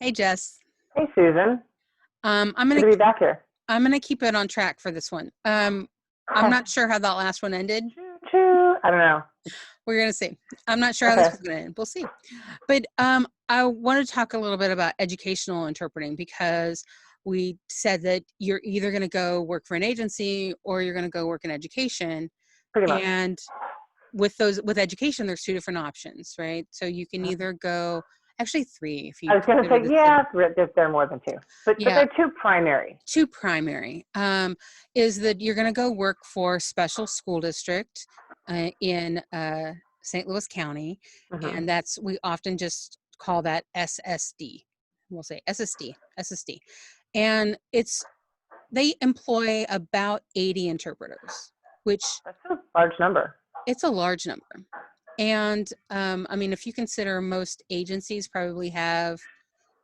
Hey Jess. Hey, Susan. Um, I'm Good gonna to be back here. I'm gonna keep it on track for this one. I'm not sure how that last one ended. Choo choo. I don't know. We're gonna see. I'm not sure how this Okay. was gonna end. We'll see. But I want to talk a little bit about educational interpreting because we said that you're either gonna go work for an agency or you're gonna go work in education. Pretty much. And with education, there's two different options, right? So you can either go, actually three if I you was going to consider say, the yeah, there are more than two, but yeah. they're two primary. Two primary is that you're going to go work for special school district in St. Louis County, Hmm. and that's we often just call that SSD. We'll say SSD, and it's they employ about 80 interpreters, which That's a large number. it's a large number. And I mean, if you consider most agencies probably have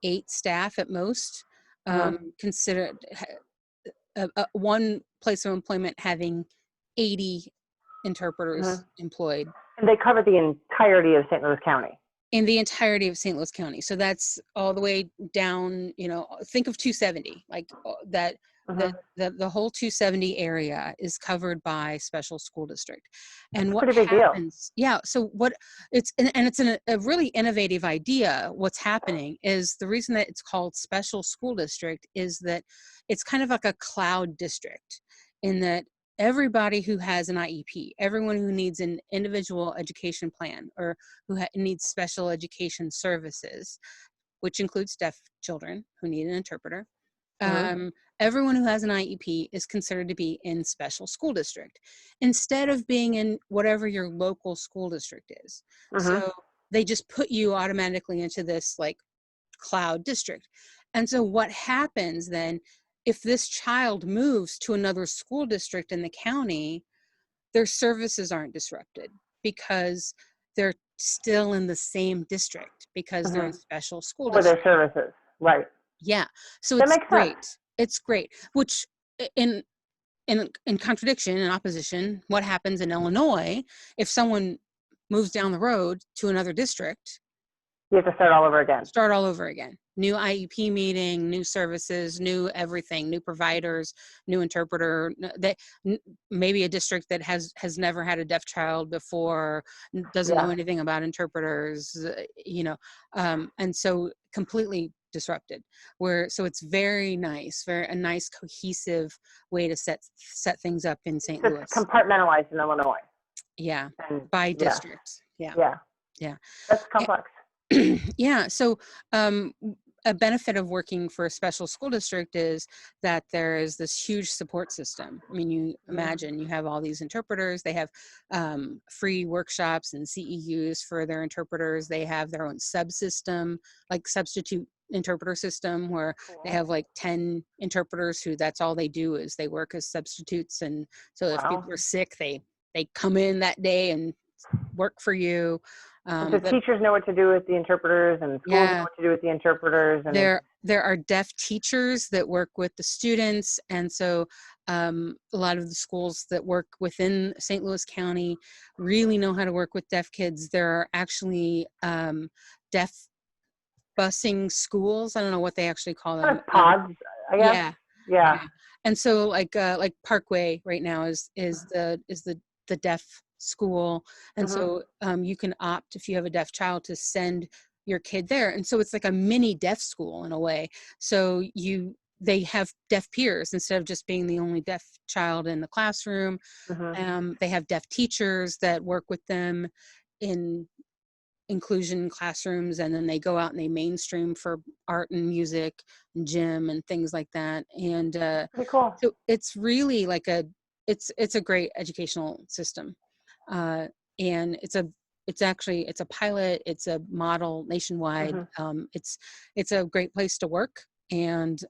8 staff at most, Hmm. consider one place of employment having 80 Hmm. interpreters employed And they cover the entirety of St. Louis County. in the entirety of St. Louis County. So that's all the way down, think of 270, like that Hmm. the whole 270 area is covered by special school district. That's And a what pretty big deal. happens, yeah, so what it's a really innovative idea. What's happening is the reason that it's called special school district is that it's kind of like a cloud district in that everybody who has an IEP, everyone who needs an individual education plan or who needs special education services, which includes deaf children who need an interpreter. Hmm. Everyone who has an IEP is considered to be in special school district instead of being in whatever your local school district is. Hmm. So they just put you automatically into this like cloud district. And so what happens then if this child moves to another school district in the county, their services aren't disrupted because they're still in the same district because they're Hmm. in special school For their district. services. Right. Yeah. So That it's makes sense. great. It's great. Which in contradiction and opposition, what happens in Illinois if someone moves down the road to another district? You have to start all over again. Start all over again. New IEP meeting, new services, new everything, new providers, new interpreter. That maybe a district that has never had a deaf child before, doesn't know Yeah. anything about interpreters, and so completely disrupted. So it's very nice, very a nice cohesive way to set things up in St. So it's Louis. compartmentalized in Illinois. Yeah, And by yeah, district. Yeah, yeah, yeah. that's complex. Yeah. So, a benefit of working for a special school district is that there is this huge support system. I mean, you Hmm. imagine you have all these interpreters, they have free workshops and CEUs for their interpreters, they have their own subsystem, like substitute interpreter system, where they Cool. have like 10 interpreters who that's all they do is they work as substitutes. And so if Wow. people are sick, they come in that day and work for you. And so The teachers know what to do with the interpreters, and schools know Yeah, what to do with the interpreters, and it's there are deaf teachers that work with the students, and so a lot of the schools that work within St. Louis County really know how to work with deaf kids. There are actually deaf busing schools. I don't know what they actually call kind them. of pods, I guess. Yeah, Yeah. yeah. And so like Parkway right now is the deaf school, and Hmm. so you can opt if you have a deaf child to send your kid there, and so it's like a mini deaf school in a way. So they have deaf peers instead of just being the only deaf child in the classroom. Hmm. They have deaf teachers that work with them in inclusion classrooms, and then they go out and they mainstream for art and music and gym and things like that. And Pretty cool. so it's really like it's a great educational system. uh, and it's a pilot, it's a model nationwide. Hmm. It's a great place to work, and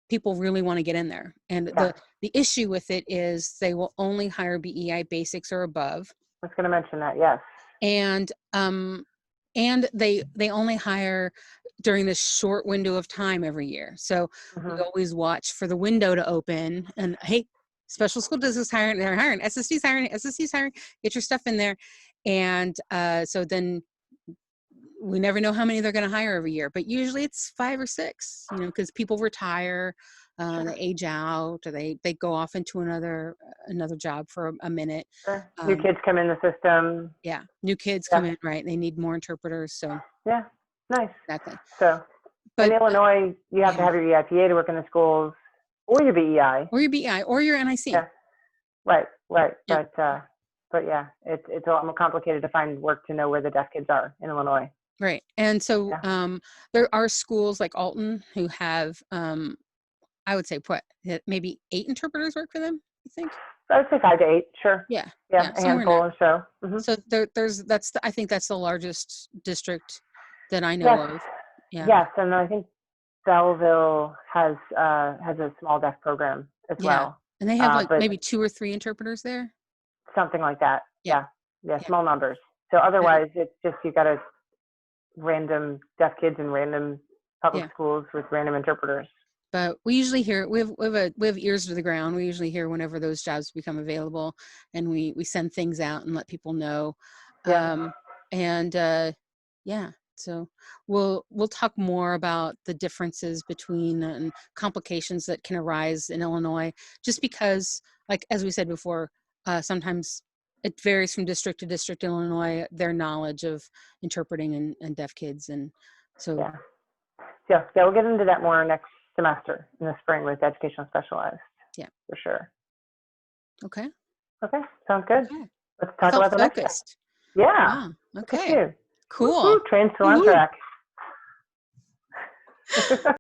people really want to get in there. And Yeah. the issue with it is they will only hire BEI basics or above, I was going to mention that. Yes. and they only hire during this short window of time every year. So we Hmm. always watch for the window to open, and hey, special school districts hiring, they're hiring, SSD's hiring, get your stuff in there. And so then we never know how many they're going to hire every year, but usually it's 5 or 6, because people retire, Sure. they age out, or they go off into another job for a minute. Sure. New kids come in the system. Yeah, new kids Yeah. come in, right? They need more interpreters, so Yeah. Nice. exactly. So But in Illinois, you have to yeah. have your EIPA to work in the schools, or your BEI. Or your BI or your NIC. Yeah. Right. Yeah. But yeah, it's a lot more complicated to find work to know where the deaf kids are in Illinois. Right. And so Yeah. there are schools like Alton who have, I would say, maybe 8 interpreters work for them, you think? I would say 5 to 8. Sure. Yeah. Yeah. A Somewhere in handful there. or so. Mm-hmm. So I think that's the largest district that I know Yes. of. Yeah. Yes. And I think Belleville has a small deaf program as well. And they have but maybe 2 or 3 interpreters there. something like that. Yeah. Yeah. Small numbers. So otherwise, it's just you got to random deaf kids in random public schools with random interpreters. But we usually hear we have ears to the ground. We usually hear whenever those jobs become available, and we send things out and let people know. Yeah. So we'll talk more about the differences between and complications that can arise in Illinois, just because, like as we said before, sometimes it varies from district to district in Illinois, their knowledge of interpreting and deaf kids, and so Yeah, we'll get into that more next semester in the spring with educational specialized. Yeah, for sure. Okay, sounds good. okay. Let's talk about the next step. Focused. Yeah. Wow. Okay. Cool. Woo-hoo, train still on track.